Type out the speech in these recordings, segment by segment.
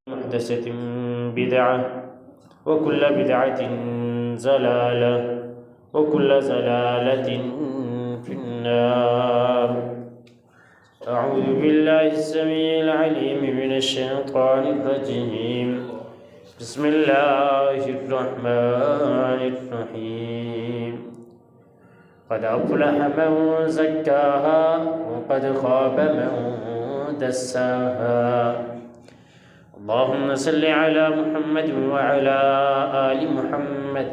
محدثة بدعة وكل بدعة ضلالة وكل ضلالة في النار. أعوذ بالله السميع العليم من الشيطان الرجيم. بسم الله الرحمن الرحيم. قد أفلح من زكاها وقد خاب من دساها. اللهم صل على محمد وعلى آل محمد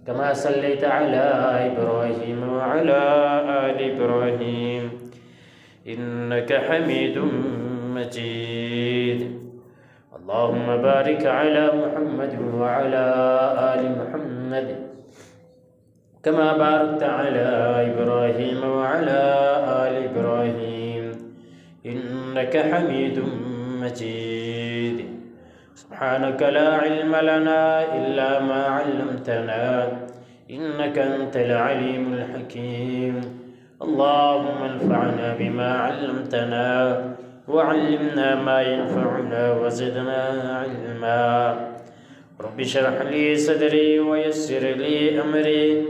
كما صليت على إبراهيم وعلى آل إبراهيم إنك حميد مجيد. اللهم بارك على محمد وعلى آل محمد كما باركت على إبراهيم وعلى آل إبراهيم إنك حميد مجيد. سبحانك لا علم لنا إلا ما علمتنا إنك أنت العليم الحكيم. اللهم انفعنا بما علمتنا وعلمنا ما ينفعنا وزدنا علما. رب اشرح لي صدري ويسر لي أمري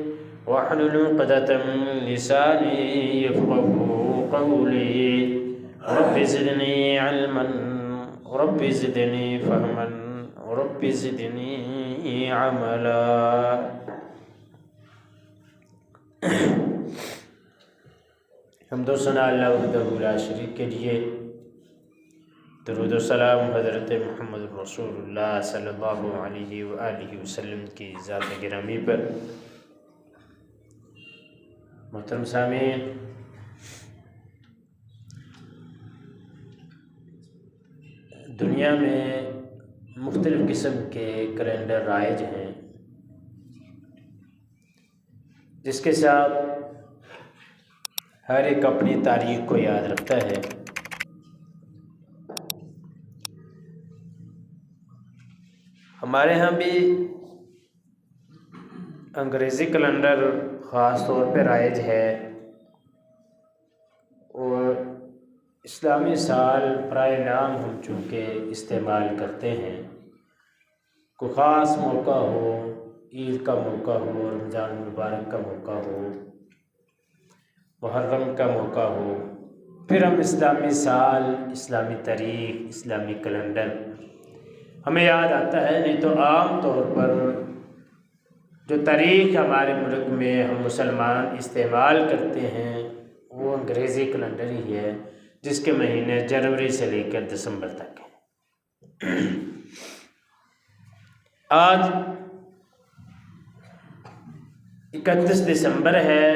واحلل عقدة من لساني يفقهوا قولي. رب زدني علما رب زدني فهما رب زدني عملا. حمد و ثنا اللہ وحدہ لا شریک کے لیے، درود و سلام حضرت محمد رسول اللہ صلی اللہ علیہ وآلہ وسلم کی ذات گرامی پر۔ محترم سامعین، دنیا میں مختلف قسم کے کیلنڈر رائج ہیں جس کے ساتھ ہر ایک اپنی تاریخ کو یاد رکھتا ہے۔ ہمارے ہاں بھی انگریزی کیلنڈر خاص طور پہ رائج ہے، اور اسلامی سال برائے نام ہم چونکہ استعمال کرتے ہیں۔ کوئی خاص موقع ہو، عید کا موقع ہو، رمضان المبارک کا موقع ہو، محرم کا موقع ہو، پھر ہم اسلامی سال، اسلامی تاریخ، اسلامی کیلنڈر ہمیں یاد آتا ہے۔ نہیں تو عام طور پر جو تاریخ ہمارے ملک میں ہم مسلمان استعمال کرتے ہیں وہ انگریزی کیلنڈر ہی ہے، جس کے مہینے جنوری سے لے کر دسمبر تک ہیں۔ آج 31 دسمبر ہے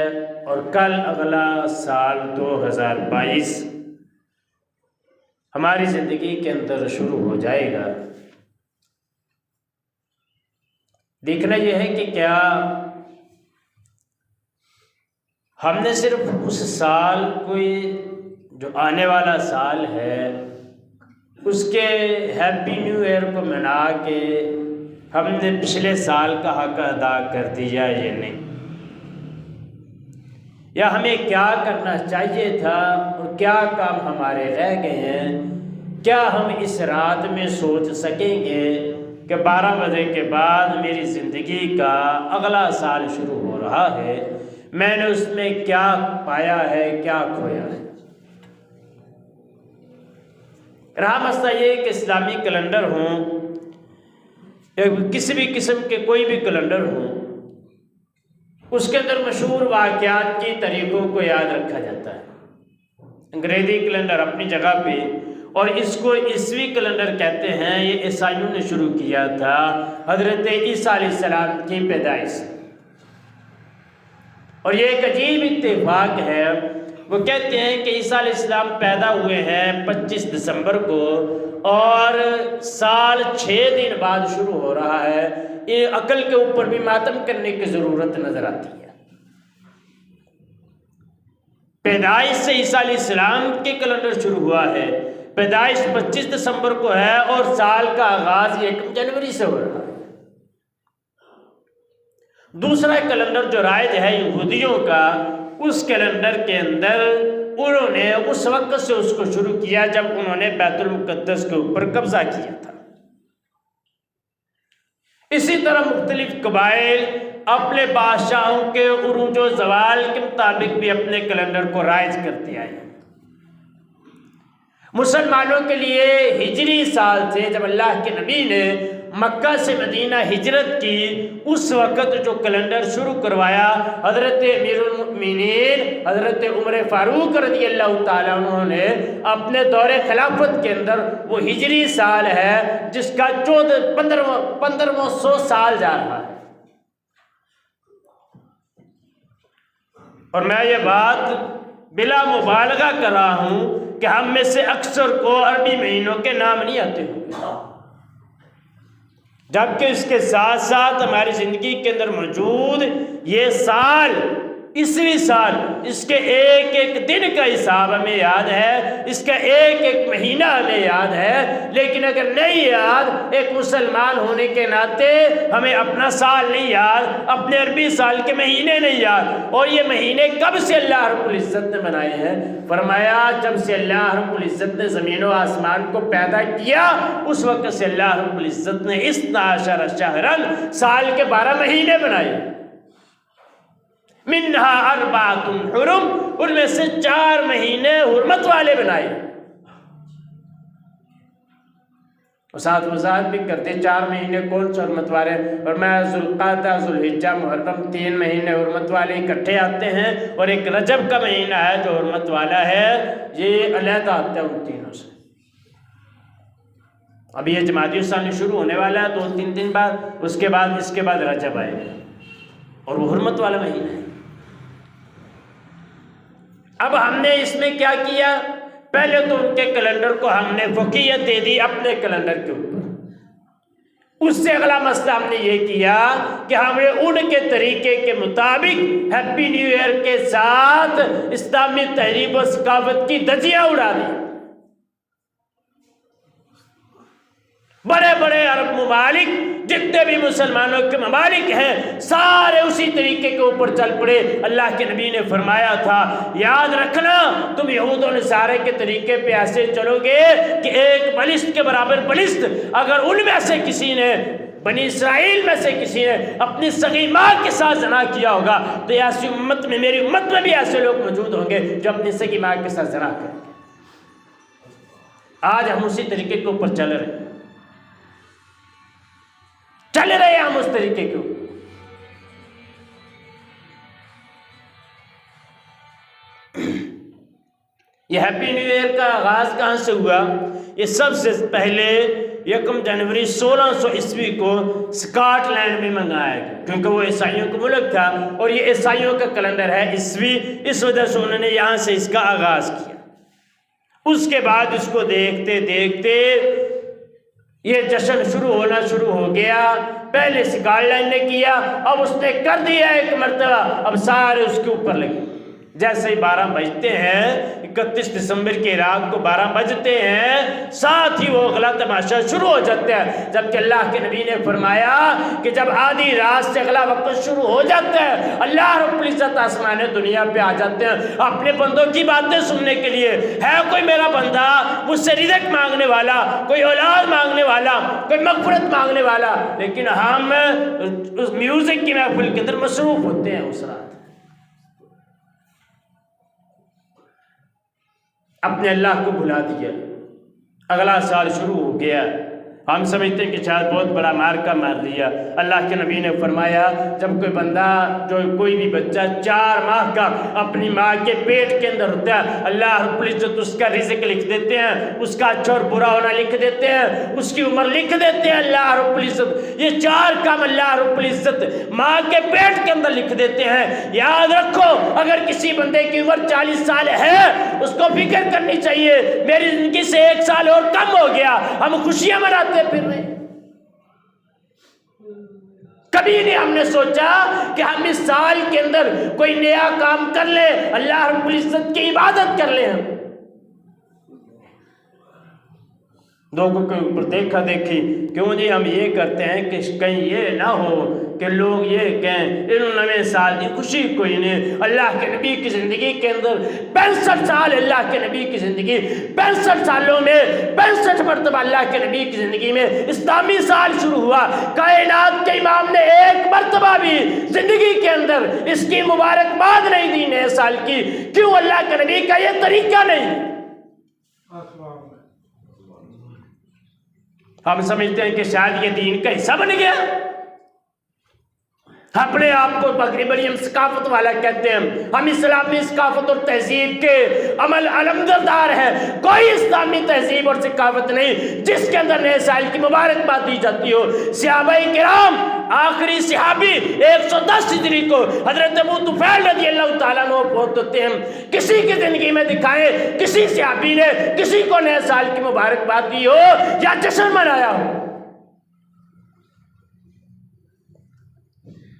اور کل اگلا سال 2022 ہماری زندگی کے اندر شروع ہو جائے گا۔ دیکھنا یہ ہے کہ کیا ہم نے صرف اس سال کوئی جو آنے والا سال ہے اس کے ہیپی نیو ایئر کو منا کے ہم نے پچھلے سال کا حق ادا کر دیا یا نہیں، یا ہمیں کیا کرنا چاہیے تھا اور کیا کام ہمارے رہ گئے ہیں۔ کیا ہم اس رات میں سوچ سکیں گے کہ 12 بجے کے بعد میری زندگی کا اگلا سال شروع ہو رہا ہے، میں نے اس میں کیا پایا ہے، کیا کھویا ہے؟ رہا مسئلہ یہ کہ اسلامی کیلنڈر ہوں یا کسی بھی قسم کے کوئی بھی کیلنڈر ہوں، اس کے اندر مشہور واقعات کی تاریخوں کو یاد رکھا جاتا ہے۔ انگریزی کیلنڈر اپنی جگہ پہ، اور اس کو عیسوی کیلنڈر کہتے ہیں، یہ عیسائیوں نے شروع کیا تھا حضرت عیسیٰ علیہ السلام کی پیدائش سے۔ اور یہ ایک عجیب اتفاق ہے، وہ کہتے ہیں کہ عیسیٰ علیہ السلام پیدا ہوئے ہیں 25 دسمبر کو، اور سال 6 دن بعد شروع ہو رہا ہے۔ یہ عقل کے اوپر بھی ماتم کرنے کی ضرورت نظر آتی ہے۔ پیدائش سے عیسیٰ علیہ السلام کے کیلنڈر شروع ہوا ہے، پیدائش 25 دسمبر کو ہے اور سال کا آغاز 1 جنوری سے ہو رہا ہے۔ دوسرا کیلنڈر جو رائج ہے یہودیوں کا، اس کیلنڈر کے اندر انہوں نے اس وقت سے اس کو شروع کیا جب انہوں نے بیت المقدس کے اوپر قبضہ کیا تھا۔ اسی طرح مختلف قبائل اپنے بادشاہوں کے عروج و زوال کے مطابق بھی اپنے کیلنڈر کو رائج کرتے آئے۔ مسلمانوں کے لیے ہجری سال سے جب اللہ کے نبی نے مکہ سے مدینہ ہجرت کی اس وقت جو کیلنڈر شروع کروایا حضرت امیر المؤمنین حضرت عمر فاروق رضی اللہ تعالیٰ عنہ نے اپنے دور خلافت کے اندر، وہ ہجری سال ہے جس کا 1500 سال جا رہا ہے۔ اور میں یہ بات بلا مبالغہ کر رہا ہوں کہ ہم میں سے اکثر کو عربی مہینوں کے نام نہیں آتے ہوں، جبکہ اس کے ساتھ ساتھ ہماری زندگی کے اندر موجود یہ سال، عیسوی سال، اس کے ایک ایک دن کا حساب ہمیں یاد ہے، اس کا ایک ایک مہینہ ہمیں یاد ہے، لیکن اگر نہیں یاد، ایک مسلمان ہونے کے ناطے ہمیں اپنا سال نہیں یاد، اپنے عربی سال کے مہینے نہیں یاد۔ اور یہ مہینے کب سے اللہ رب العزت نے بنائے ہیں؟ فرمایا جب سے اللہ رب العزت نے زمین و آسمان کو پیدا کیا اس وقت سے اللہ رب العزت نے 12 شہرن سال کے 12 مہینے بنائے، منہا اربعۃ حرم، ان میں سے 4 مہینے حرمت والے بنائے۔ ساتھ وضاحت بھی کرتے 4 مہینے کون سے حرمت والے، اور میں ذوالقعدہ، ذوالحجہ، محرم 3 مہینے حرمت والے اکٹھے آتے ہیں، اور ایک رجب کا مہینہ ہے جو حرمت والا ہے، یہ علیحدہ آتے ہیں ان تینوں سے۔ ابھی یہ جمادی الثانی شروع ہونے والا ہے 2-3 دن بعد، اس کے بعد رجب آئے گا، اور وہ حرمت والا مہینہ ہے۔ اب ہم نے اس میں کیا کیا؟ پہلے تو ان کے کیلنڈر کو ہم نے فوقیت دے دی اپنے کیلنڈر کے اوپر۔ اس سے اگلا مسئلہ ہم نے یہ کیا کہ ہمیں ان کے طریقے کے مطابق ہیپی نیو ایئر کے ساتھ اسلامی تہذیب و ثقافت کی دھجیاں اڑا دی۔ بڑے بڑے عرب ممالک، جتنے بھی مسلمانوں کے ممالک ہیں، سارے اسی طریقے کے اوپر چل پڑے۔ اللہ کے نبی نے فرمایا تھا یاد رکھنا تم یہود و نصارے کے طریقے پہ ایسے چلو گے کہ ایک بلشت کے برابر بلشت اگر ان میں سے کسی نے، بنی اسرائیل میں سے کسی نے اپنی سگی ماں کے ساتھ زنا کیا ہوگا تو ایسی امت میں، میری امت میں بھی ایسے لوگ موجود ہوں گے جو اپنی سگی ماں کے ساتھ زنا کریں گے۔ آج ہم اسی طریقے کے اوپر چل رہے ہیں، ہم اس طریقے کے اوپر۔ یہ ہیپی نیو ایئر کا آغاز کہاں سے ہوا؟ یہ سب سے پہلے 1 جنوری 1600 عیسوی کو اسکاٹ لینڈ میں منگایا گیا، کیونکہ وہ عیسائیوں کا ملک تھا اور یہ عیسائیوں کا کیلنڈر ہے عیسوی، اس وجہ سے انہوں نے یہاں سے اس کا آغاز کیا۔ اس کے بعد اس کو دیکھتے دیکھتے یہ جشن شروع ہو گیا۔ پہلے اسکاٹ لینڈ نے کیا، اب اس نے کر دیا ایک مرتبہ، اب سارے اس کے اوپر لگے۔ جیسے ہی 12 بجتے ہیں، 31 دسمبر کی رات کو 12 بجتے ہیں، ساتھ ہی وہ اگلا تماشا شروع ہو جاتا ہے۔ جبکہ اللہ کے نبی نے فرمایا کہ جب آدھی رات سے اگلا وقت شروع ہو جاتا ہے، اللہ رب العزت آسمان دنیا پہ آ جاتے ہیں اپنے بندوں کی باتیں سننے کے لیے۔ ہے کوئی میرا بندہ مجھ سے رزق مانگنے والا، کوئی اولاد مانگنے والا، کوئی مغفرت مانگنے والا، لیکن ہم اس میوزک کی محفل کے اندر مصروف ہوتے ہیں۔ اس رات اپنے اللہ کو بھلا دیا، اگلا سال شروع ہو گیا۔ ہم سمجھتے ہیں کہ شاید بہت بڑا مارکا مار لیا۔ اللہ کے نبی نے فرمایا جب کوئی بندہ، جو کوئی بھی بچہ 4 ماہ کا اپنی ماں کے پیٹ کے اندر ہوتا ہے، اللہ رب العزت اس کا رزق لکھ دیتے ہیں، اس کا اچھا اور برا ہونا لکھ دیتے ہیں، اس کی عمر لکھ دیتے ہیں اللہ رب العزت۔ یہ 4 کام اللہ رب العزت ماں کے پیٹ کے اندر لکھ دیتے ہیں۔ یاد رکھو اگر کسی بندے کی عمر 40 سال ہے، اس کو فکر کرنی چاہیے میری زندگی سے 1 سال اور کم ہو گیا، ہم خوشیاں مناتے پھر رہے۔ کبھی نہیں ہم نے سوچا کہ ہم اس سال کے اندر کوئی نیا کام کر لیں، اللہ رب العزت کی عبادت کر لیں۔ ہم لوگوں کے اوپر دیکھا دیکھی، کیوں جی ہم یہ کرتے ہیں کہ کہیں یہ نہ ہو کہ لوگ یہ کہیں ان نویں سال کی خوشی کوئی نہیں۔ اللہ کے نبی کی زندگی کے اندر 65 سال، اللہ کے نبی کی زندگی 65 سالوں میں 65 مرتبہ اللہ کے نبی کی زندگی میں اسلامی سال شروع ہوا۔ کائنات کے امام نے ایک مرتبہ بھی زندگی کے اندر اس کی مبارکباد نہیں دی نئے سال کی، کیوں؟ اللہ کے نبی کا یہ طریقہ نہیں۔ ہم سمجھتے ہیں کہ شاید یہ دین کا حصہ بن گیا، اپنے آپ کو مغربی ثقافت والا کہتے ہیں، ہم اسلامی ثقافت اور تہذیب کے عمل علمبردار ہیں۔ کوئی اسلامی تہذیب اور ثقافت نہیں جس کے اندر نئے سال کی مبارکباد دی جاتی ہو۔ صحابہ کرام، آخری صحابی 110 ہجری کو حضرت ابو طفیل رضی اللہ تعالیٰ عنہ فوت ہوتے ہیں۔ کسی کی زندگی میں دکھائیں کسی صحابی نے کسی کو نئے سال کی مبارکباد دی ہو یا جشن منایا ہو۔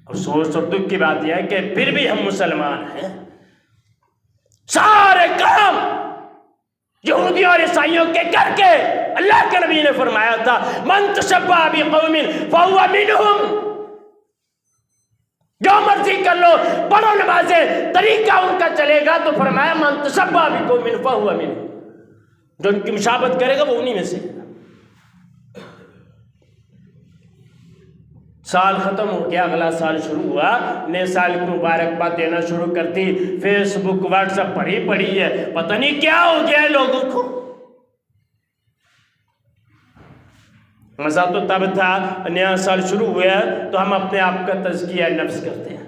افسوس اور دکھ کی بات یہ ہے کہ پھر بھی ہم مسلمان ہیں، سارے کام یہودیوں اور عیسائیوں کے کر کے۔ اللہ کے نبی نے فرمایا تھا من تشبہ بقوم فہو منہم، جو مرضی کر لو، پڑھو نمازیں، طریقہ ان کا چلے گا، تو فرمایا من تشبہ بقوم فہو منہم، جو ان کی مشابہت کرے گا وہ انہی میں سے۔ سال ختم ہو گیا، اگلا سال شروع ہوا، نئے سال کی مبارکباد دینا شروع کر دی۔ فیس بک واٹس ایپ پڑی ہے، پتہ نہیں کیا ہو گیا ہے لوگوں کو۔ مزہ تو تب تھا نیا سال شروع ہوا تو ہم اپنے آپ کا تزکیہ نفس کرتے ہیں،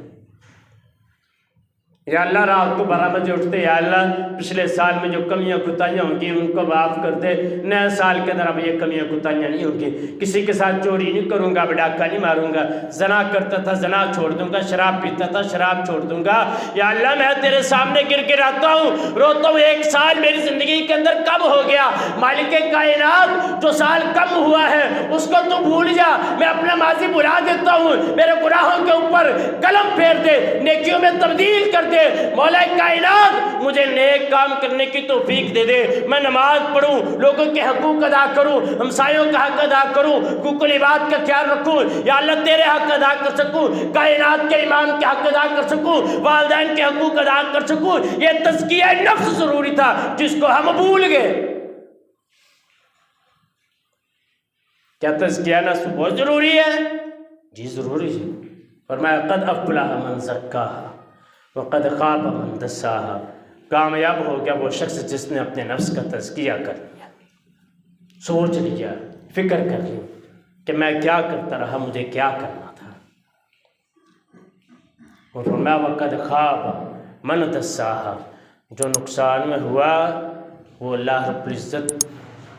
یا اللہ رات کو 12 بجے اٹھتے، یا اللہ پچھلے سال میں جو کمیاں کوتاہیاں ہوں گی ان کو معاف کر دے، نئے سال کے اندر اب یہ کمیاں کوتاہیاں نہیں ہوں گی، کسی کے ساتھ چوری نہیں کروں گا، ڈاکہ نہیں ماروں گا، زنا کرتا تھا زنا چھوڑ دوں گا، شراب پیتا تھا شراب چھوڑ دوں گا۔ یا اللہ میں تیرے سامنے گر کے آتا ہوں، روتا ہوں، ایک سال میری زندگی کے اندر کم ہو گیا، مالک کائنات جو سال کم ہوا ہے اس کو تو بھول جا، میں اپنا ماضی بھلا دیتا ہوں، میرے گناہوں کے اوپر قلم پھیر دے، نیکیوں میں تبدیل کر دے، مولا کائنات مجھے نیک کام کرنے کی توفیق دے دے، میں نماز پڑھوں، لوگوں کے حقوق ادا کروں، ہمسایوں کا حق ادا کروں، حقوق العباد کا خیال رکھوں، یا اللہ تیرے حق ادا کر سکوں، کائنات کے امام کے حق ادا کر سکوں، والدین کے حقوق ادا کر سکوں۔ یہ تزکیہ نفس ضروری تھا جس کو ہم بھول گئے۔ کیا تزکیہ نفس بہت ضروری ہے؟ جی ضروری ہے۔ فرمایا قد افلح من زکاہا وقد خاب من دساہا، کامیاب ہو گیا وہ شخص جس نے اپنے نفس کا تزکیہ کر لیا، سوچ لیا، فکر کر لی کہ میں کیا کرتا رہا، مجھے کیا کرنا تھا۔ اور فرمایا وقد خاب من دساہا، جو نقصان میں ہوا وہ اللہ رب العزت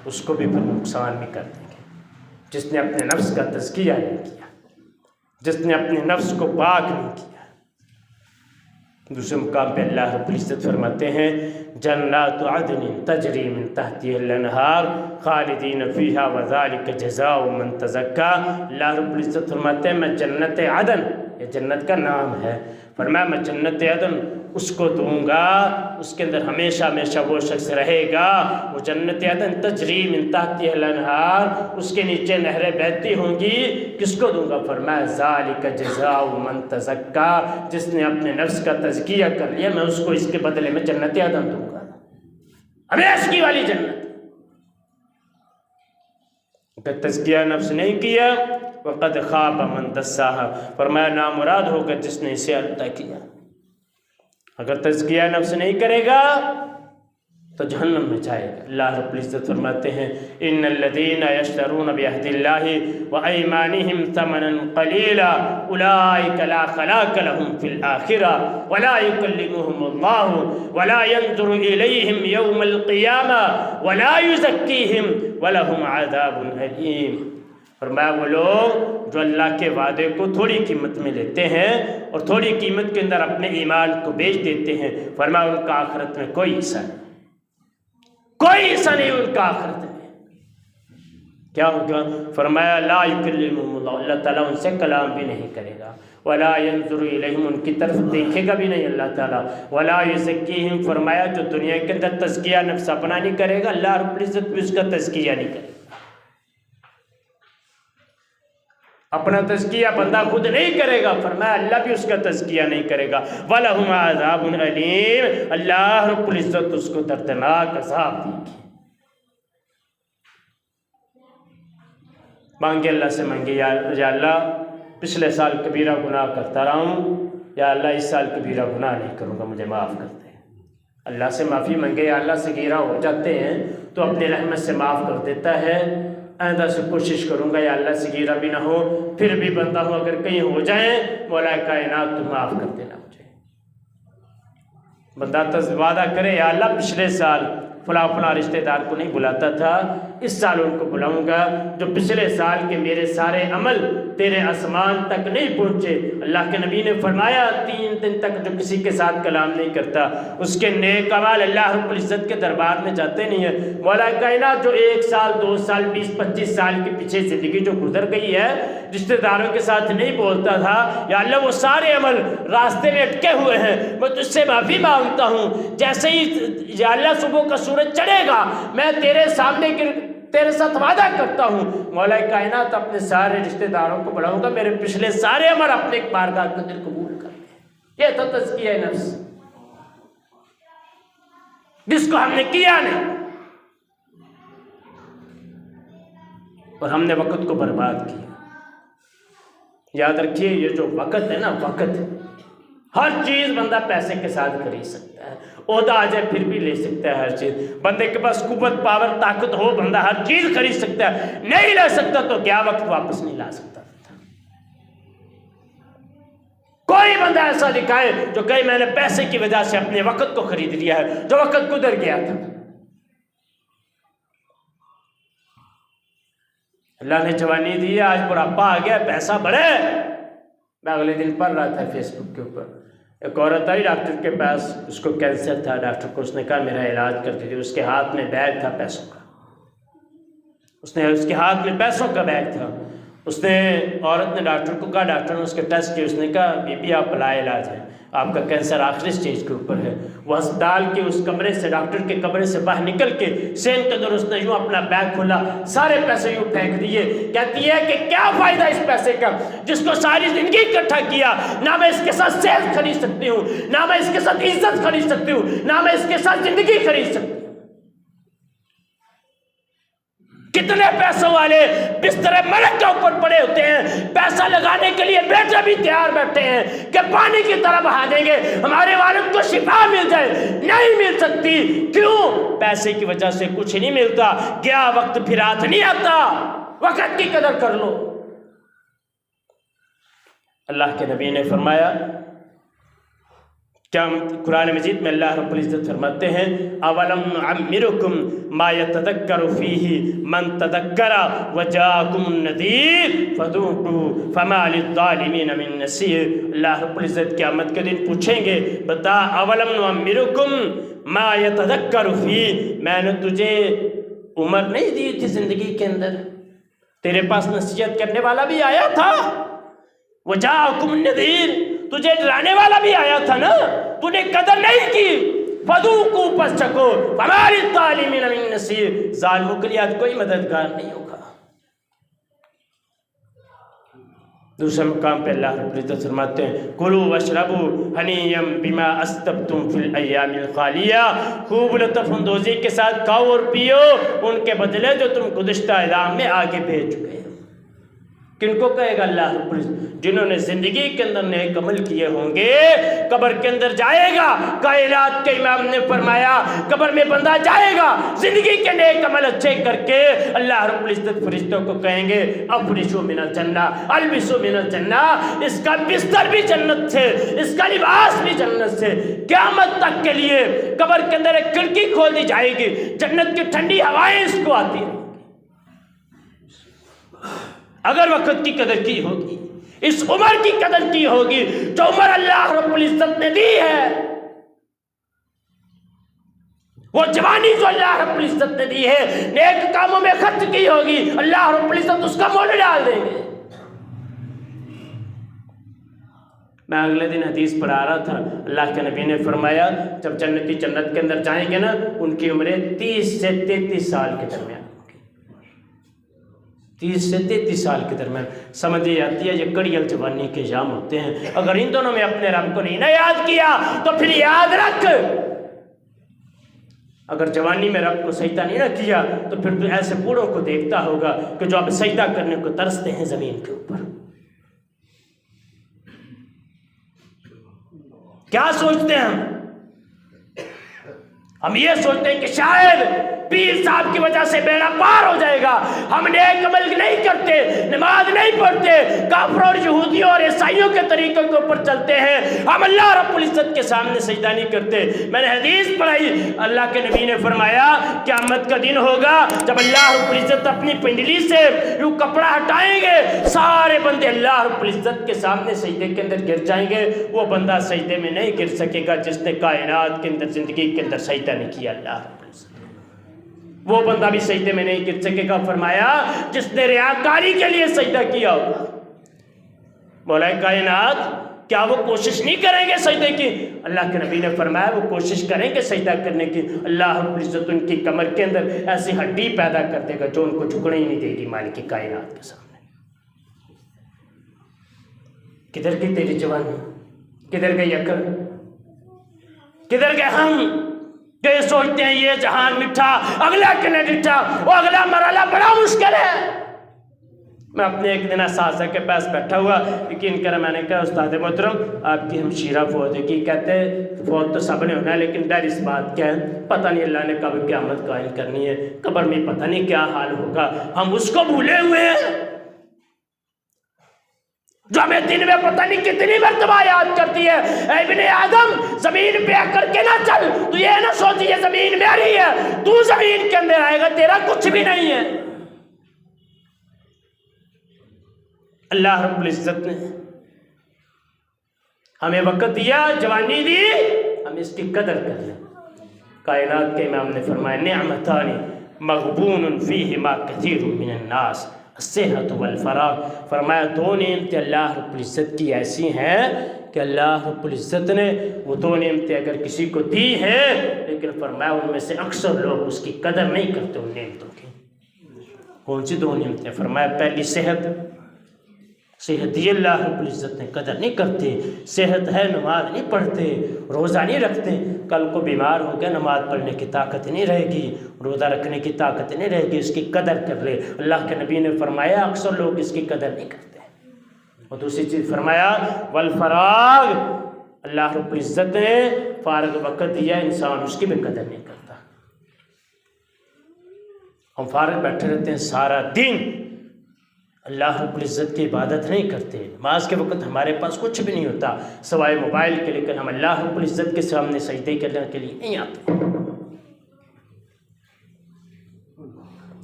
اس کو بھی پھر نقصان بھی کر دیں گے۔ جس نے اپنے نفس کا تزکیہ نہیں کیا، جس نے اپنے نفس کو پاک نہیں کیا۔ دوسرے مقام پہ اللہ رب العزت فرماتے ہیں جنات عدن تجری من تحتها الانہار خالدین فیہا وذالک جزاء من تزکا۔ اللہ رب العزت فرماتے ہیں میں جنت عدن، یہ جنت کا نام ہے، فرمایا میں جنت عدن اس کو دوں گا، اس کے اندر ہمیشہ ہمیشہ وہ شخص رہے گا۔ وہ جنت عدن تجری من تحتها الانہار، اس کے نیچے نہریں بہتی ہوں گی، کس کو دوں گا؟ فرمایا ذالک جزاء من تزکا، جس نے اپنے نفس کا تزکیہ کر لیا میں اس کو اس کے بدلے میں جنت عدن دوں گا، ہمیشہ کی والی جنت۔ اگر تزکیہ نفس نہیں کیا وقد خاب من دساہا، فرمایا نامراد ہوگا جس نے اسے الٹا کیا۔ اگر تزکیہ نفس نہیں کرے گا تو جہنم میں جائے گا۔ اللہ رب العزت فرماتے ہیں ان الذین یشترون بعہد اللہ وایمانہم ثمنا قلیلا اولئک لا خلاق لهم فی الآخرہ ولا یکلمهم اللہ ولا ینظر الیہم یوم القیامہ ولا یزکیہم ولہم عذاب علیم۔ فرمایا وہ لوگ جو اللہ کے وعدے کو تھوڑی قیمت میں لیتے ہیں اور تھوڑی قیمت کے اندر اپنے ایمان کو بیچ دیتے ہیں، فرمایا ان کا آخرت میں کوئی حصہ نہیں، کوئی حصہ نہیں ان کا آخرت میں۔ کیا ہوگا؟ فرمایا لا یکلمہم اللہ، اللہ تعالیٰ ان سے کلام بھی نہیں کرے گا، ولا ینظر الیہم، ان کی طرف دیکھے گا بھی نہیں اللہ تعالیٰ، ولا یزکیہم، فرمایا جو دنیا کے اندر تزکیہ نفس اپنا نہیں کرے گا اللہ رب العزت بھی اس کا تزکیہ نہیں کرے گا۔ اپنا تزکیہ بندہ خود نہیں کرے گا، فرمایا اللہ بھی اس کا تزکیہ نہیں کرے گا۔ وَلَهُمْ عَذَابٌ أَلِيمٌ، اللہ رب العزت اس کو دردناک عذاب دے گی۔ مانگے اللہ سے مانگے، یا اللہ پچھلے سال کبیرہ گناہ کرتا رہا ہوں، یا اللہ اس سال کبیرہ گناہ نہیں کروں گا، مجھے معاف کر دے۔ اللہ سے معافی مانگے، یا اللہ صغیرہ ہو جاتے ہیں تو اپنی رحمت سے معاف کر دیتا ہے۔ آئندہ سے کوشش کروں گا یا اللہ صغیرہ بھی نہ ہو، پھر بھی بندہ ہوں اگر کہیں ہو جائیں، مولا کائنات تو معاف کر دینا مجھے۔ بندہ وعدہ کرے، یا اللہ پچھلے سال فلاں فلاں رشتہ دار کو نہیں بلاتا تھا، اس سال ان کو بلاؤں گا، جو پچھلے سال کے میرے سارے عمل تیرے آسمان تک نہیں پہنچے۔ اللہ کے نبی نے فرمایا 3 دن تک جو کسی کے ساتھ کلام نہیں کرتا، اس کے نیک اعمال اللہ رب العزت کے دربار میں جاتے نہیں ہیں۔ مولا کائنات جو 1 سال 2 سال 20 25 سال کے پیچھے زندگی جو گزر گئی ہے، رشتہ داروں کے ساتھ نہیں بولتا تھا، یا اللہ وہ سارے عمل راستے میں اٹکے ہوئے ہیں، میں تجھ سے معافی مانگتا ہوں۔ جیسے ہی یا اللہ صبح کا سورج چڑھے گا، میں تیرے سامنے تیرے ساتھ وعدہ کرتا ہوں، مولا کائنات اپنے سارے رشتہ داروں کو بلاؤں گا، میرے پچھلے سارے عمل اپنے بارگاہ کے اندر قبول کر لیں۔ یہ تھا تزکیہ نفس، جس کو ہم نے کیا نہیں، اور ہم نے وقت کو برباد کیا۔ یاد رکھیے، یہ جو وقت ہے نا، وقت ہر چیز بندہ پیسے کے ساتھ خرید سکتا ہے، عہدہ آ جائے پھر بھی لے سکتا ہے ہر چیز، بندے کے پاس قوت پاور طاقت ہو بندہ ہر چیز خرید سکتا ہے، نہیں لے سکتا تو کیا وقت واپس نہیں لا سکتا۔ کوئی بندہ ایسا دکھائے جو کہیں میں نے پیسے کی وجہ سے اپنے وقت کو خرید لیا ہے، جو وقت گزر گیا تھا۔ اللہ نے جوانی دی ہے، آج بڑھاپا آ گیا، پیسہ بڑھے۔ میں اگلے دن پڑھ رہا تھا فیس بک کے اوپر، ایک عورت آئی ڈاکٹر کے پاس، اس کو کینسر تھا، ڈاکٹر کو اس نے کہا میرا علاج کر دیجیے۔ اس کے ہاتھ میں بیگ تھا پیسوں کا، اس کے ہاتھ میں پیسوں کا بیگ تھا۔ عورت نے ڈاکٹر کو کہا، ڈاکٹر نے اس کے ٹیسٹ کیے، اس نے کہا بی بی آپ لا علاج ہے، آپ کا کینسر آخری سٹیج کے اوپر ہے۔ وہ ہسپتال کے اس کمرے سے، ڈاکٹر کے کمرے سے باہر نکل کے سین کے اندر اس نے یوں اپنا بیگ کھولا، سارے پیسے یوں پھینک دیے۔ کہتی ہے کہ کیا فائدہ اس پیسے کا جس کو ساری زندگی اکٹھا کیا، نہ میں اس کے ساتھ صحت خرید سکتی ہوں، نہ میں اس کے ساتھ عزت خرید سکتی ہوں، نہ میں اس کے ساتھ زندگی خرید سکتی ہوں۔ کتنے پیسوں والے بستر ملک کے اوپر پڑے ہوتے ہیں، پیسہ لگانے کے لیے بیٹے بھی تیار بیٹھے ہیں کہ پانی کی طرح بہا دیں گے، ہمارے والد کو شفا مل جائے، نہیں مل سکتی۔ کیوں؟ پیسے کی وجہ سے کچھ نہیں ملتا، گیا وقت پھر ہاتھ نہیں آتا۔ وقت کی قدر کر لو۔ اللہ کے نبی نے فرمایا، کیا قرآن مجید میں اللہ رب العزت فرماتے ہیں اولم نعمرکم ما یتذکر فیہ من تذکر وجاکم النذیر فذوقوا فما للظالمین من نصیر۔ اللہ رب العزت قیامت کے دن پوچھیں گے، بتا اولم نعمرکم ما یتذکر فیہ، میں نے تجھے عمر نہیں دی تھی زندگی کے اندر، تیرے پاس نصیحت کرنے والا بھی آیا تھا، وجاکم النذیر، تجھے ڈرانے والا بھی آیا تھا نا، تو نے قدر نہیں کی۔ فذوقوا پس چکو فما للظالمین من نصیر، ظالموں کے لیے آج کوئی مددگار نہیں ہوگا۔ دوسرے مقام پہ اللہ رب العزت فرماتے ہیں کلوا واشربوا ہنیئا بما اسطبتم فی الایام الخالیہ، خوب لطف اندوزی کے ساتھ کھاؤ اور پیو ان کے بدلے جو تم گزشتہ ایام میں آگے بھیج چکے ہیں۔ کن کو کہے گا اللہ رب العزت؟ جنہوں نے زندگی کے اندر نیک عمل کیے ہوں گے، قبر کے اندر جائے گا، کائنات کے امام نے فرمایا قبر میں بندہ جائے گا زندگی کے نیک عمل اچھے کر کے، اللہ رب العزت فرشتوں کو کہیں گے افرشوا من الجنہ البسوا من الجنہ، اس کا بستر بھی جنت سے، اس کا لباس بھی جنت سے، قیامت تک کے لیے قبر کے اندر ایک کھڑکی کھول دی جائے گی، جنت کی ٹھنڈی ہوائیں اس کو آتی ہیں۔ اگر وقت کی قدر کی ہوگی، اس عمر کی قدر کی ہوگی جو عمر اللہ رب العزت نے دی ہے، وہ جوانی جو اللہ رب العزت نے دی ہے، نیک کاموں میں خرچ کی ہوگی، اللہ رب العزت اس کا مول ڈال دیں گے۔ میں اگلے دن حدیث پڑھا رہا تھا، اللہ کے نبی نے فرمایا جب جنتی جنت کے اندر جائیں گے نا، ان کی عمریں 30 سے 33 سال کے درمیان، 30 سے 33 سال کے درمیان سمجھ آتی ہے یہ کڑیل جوانی کے ایام ہوتے ہیں. اگر ان دونوں میں اپنے رب کو نہیں نہ یاد کیا تو پھر یاد رکھ، اگر جوانی میں رب کو سجدہ نہیں نہ کیا تو پھر تو ایسے بوڑھوں کو دیکھتا ہوگا کہ جو اب سجدہ کرنے کو ترستے ہیں زمین کے اوپر. کیا سوچتے ہیں ہم یہ سوچتے ہیں کہ شاید پیر صاحب کی وجہ سے بیڑا پار ہو جائے گا. ہم نیک عمل نہیں کرتے، نماز نہیں پڑھتے، کافروں اور یہودیوں اور عیسائیوں کے طریقوں کے اوپر چلتے ہیں، ہم اللہ رب العزت کے سامنے سجدہ نہیں کرتے. میں نے حدیث پڑھائی، اللہ کے نبی نے فرمایا قیامت کا دن ہوگا جب اللہ رب العزت اپنی پنڈلی سے یوں کپڑا ہٹائیں گے، سارے بندے اللہ رب العزت کے سامنے سجدے کے اندر گر جائیں گے. وہ بندہ سجدے میں نہیں گر سکے گا جس نے کائنات کے اندر زندگی کے اندر سجدہ نہیں کیا اللہ رب العزت. وہ بندہ بھی سجدے میں نہیں گر سکے گا. فرمایا جس نے ریاکاری کے لیے سجدہ کیا ہوگا. مولا کائنات کیا وہ کوشش نہیں کریں گے سجدے کی؟ اللہ کے نبی نے فرمایا وہ کوشش کریں گے سجدہ کرنے کی. اللہ رب العزت ان کی کمر کے اندر ایسی ہڈی پیدا کر دے گا جو ان کو جھکنے ہی نہیں دے گی مالک کائنات کے سامنے. کدھر گئی تیری جوانی؟ کدھر گئی عقل؟ کدھر گئے ہم کہ سوچتے ہیں یہ جہان مٹھا اگلا کے نہ ڈٹھا، وہ اگلا مرحلہ بڑا مشکل ہے. میں اپنے ایک دن اساتذہ کے پاس بیٹھا ہوا، یقین کریں میں نے کہا استاد محترم آپ کی ہمشیرہ فوت کی، کہتے فوت تو سب نے ہونا ہے لیکن ڈر اس بات کیا ہے پتہ نہیں اللہ نے کب قیامت قائم کرنی ہے، قبر میں پتہ نہیں کیا حال ہوگا. ہم اس کو بھولے ہوئے ہیں جو ہمیں دن میں پتہ نہیں کتنی مرتبہ یاد کرتی ہے. اے ابن آدم زمین پہ آ کر کے نہ چل، تو یہ نہ سوچی یہ زمین میری ہے، تو زمین کے اندر آئے گا تیرا کچھ بھی نہیں ہے. اللہ رب العزت نے ہمیں وقت دیا، جوانی دی، ہم اس کی قدر کر لیں. کائنات کے امام نے فرمایا نعمتان مغبون فیہما کثیر من الناس الصحت والفراغ. فرمایا دو نعمتیں اللہ رب العزت کی ایسی ہیں کہ اللہ رب العزت نے وہ دو نعمتیں اگر کسی کو دی ہیں لیکن فرمایا ان میں سے اکثر لوگ اس کی قدر نہیں کرتے ان نعمتوں کی. کون سی دو نعمتیں؟ فرمایا پہلی صحت دی اللہ رب العزت نے قدر نہیں کرتے. صحت ہے نماز نہیں پڑھتے، روزہ نہیں رکھتے، کل کو بیمار ہو گیا نماز پڑھنے کی طاقت نہیں رہے گی، روزہ رکھنے کی طاقت نہیں رہے گی، اس کی قدر کر لے. اللہ کے نبی نے فرمایا اکثر لوگ اس کی قدر نہیں کرتے. اور دوسری چیز فرمایا والفراغ، اللہ رب العزت نے فارغ وقت دیا انسان اس کی بھی قدر نہیں کرتا. ہم فارغ بیٹھے رہتے ہیں سارا دن، اللہ رب العزت کی عبادت نہیں کرتے. نماز کے وقت ہمارے پاس کچھ بھی نہیں ہوتا سوائے موبائل کے، لیکن ہم اللہ رب العزت کے سامنے سجدے کرنے کے لیے نہیں آتے.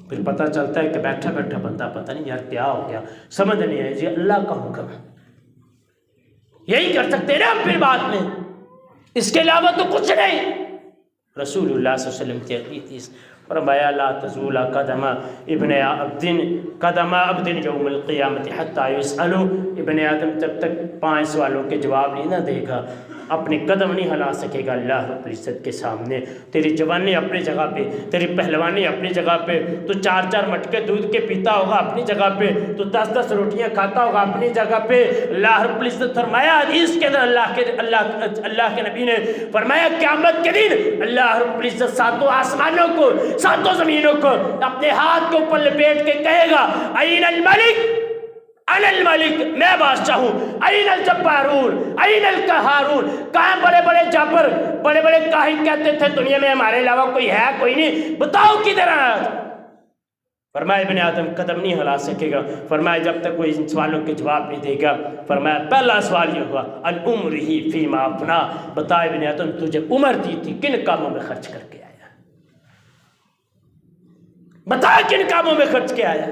پھر پتہ چلتا ہے کہ بیٹھا بیٹھا بندہ پتہ نہیں یار کیا ہو گیا، سمجھ نہیں آئے جی اللہ کا حکم ہے. یہی کر سکتے ہیں ہم پھر بعد میں، اس کے علاوہ تو کچھ نہیں. رسول اللہ صلی اللہ علیہ وسلم کی حدیث فرمایا لا تزول قدم عبد یوم القیامت حتی یسأل. ابن آدم جب تک 5 سوالوں کے جواب نہیں نہ دے گا اپنی قدم نہیں ہلا سکے گا اللہ رب العزت کے سامنے. تیری جوانی اپنی جگہ پہ، تیری پہلوانی اپنی جگہ پہ، تو 4 مٹکے دودھ کے پیتا ہوگا اپنی جگہ پہ، تو 10 روٹیاں کھاتا ہوگا اپنی جگہ پہ. اللہ رب العزت فرمایا حدیث کے اندر اللہ کے نبی نے فرمایا قیامت کے دن اللہ رب العزت 7 آسمانوں کو 7 زمینوں کو اپنے ہاتھ کے اوپر لپیٹ کے کہے گا این الملک، انا الملک، میں بادشاہ ہوں. این الجبارون، این القہارون. کہاں بڑے بڑے جابر، بڑے بڑے کاہن کہتے تھے دنیا میں ہمارے علاوہ کوئی ہے کوئی نہیں، بتاؤ کدھر آج. فرمایا ابن آدم قدم نہیں ہلا سکے گا. فرمایا جب تک کوئی ان سوالوں کے جواب نہیں دے گا. فرمایا پہلا سوال یہ ہوا ان عمرہ فیما افنا، بتا ابن آدم تجھے عمر دی تھی کن کاموں میں خرچ کر کے آیا، بتا کن کاموں میں خرچ کے آیا.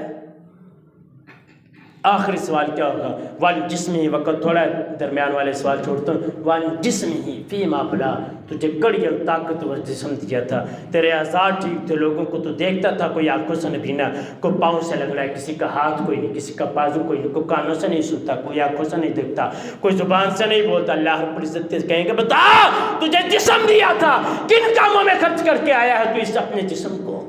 آخری سوال کیا ہوگا وان جسمی، وقت تھوڑا درمیان والے سوال چھوڑتا ہوں. وان جسمی فیما بلا، تجھے کڑی اور طاقتور جسم دیا تھا، تیرے اعضاء ٹھیک تھے، لوگوں کو تو دیکھتا تھا کوئی آنکھوں سے نہیں بھینا، کوئی پاؤں سے لگ رہا ہے، کسی کا ہاتھ کوئی نہیں، کسی کا بازو کوئی نہیں، کوئی کانوں سے نہیں سنتا، کوئی آنکھوں سے نہیں دیکھتا، کوئی زبان سے نہیں بولتا. اللہ رب العزت کہیں گے بتا تجھے جسم دیا تھا کن کاموں میں خرچ کر کے آیا ہے تو اس اپنے جسم کو،